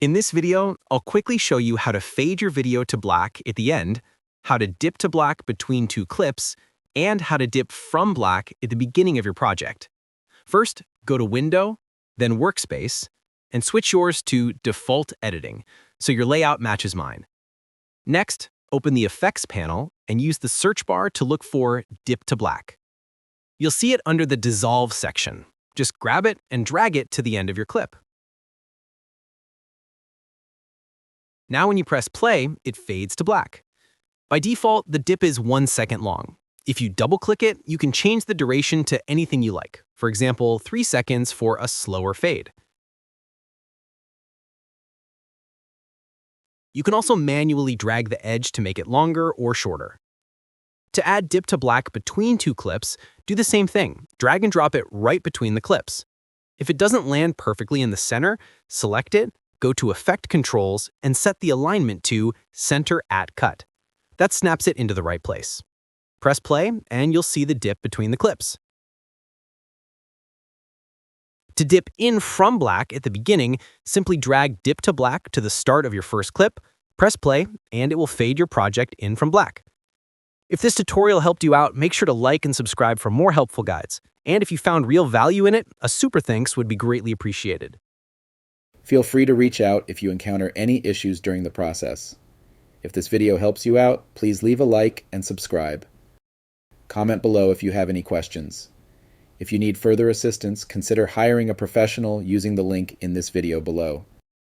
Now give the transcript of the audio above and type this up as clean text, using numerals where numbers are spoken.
In this video, I'll quickly show you how to fade your video to black at the end, how to dip to black between two clips, and how to dip from black at the beginning of your project. First, go to Window, then Workspace, and switch yours to Default Editing, so your layout matches mine. Next, open the Effects panel and use the search bar to look for Dip to Black. You'll see it under the Dissolve section. Just grab it and drag it to the end of your clip. Now when you press play, it fades to black. By default, the dip is 1 second long. If you double-click it, you can change the duration to anything you like. For example, 3 seconds for a slower fade. You can also manually drag the edge to make it longer or shorter. To add dip to black between two clips, do the same thing. Drag and drop it right between the clips. If it doesn't land perfectly in the center, select it, go to Effect Controls, and set the alignment to Center at Cut. That snaps it into the right place. Press play, and you'll see the dip between the clips. To dip in from black at the beginning, simply drag dip to black to the start of your first clip, press play, and it will fade your project in from black. If this tutorial helped you out, make sure to like and subscribe for more helpful guides. And if you found real value in it, a super thanks would be greatly appreciated. Feel free to reach out if you encounter any issues during the process. If this video helps you out, please leave a like and subscribe. Comment below if you have any questions. If you need further assistance, consider hiring a professional using the link in this video below.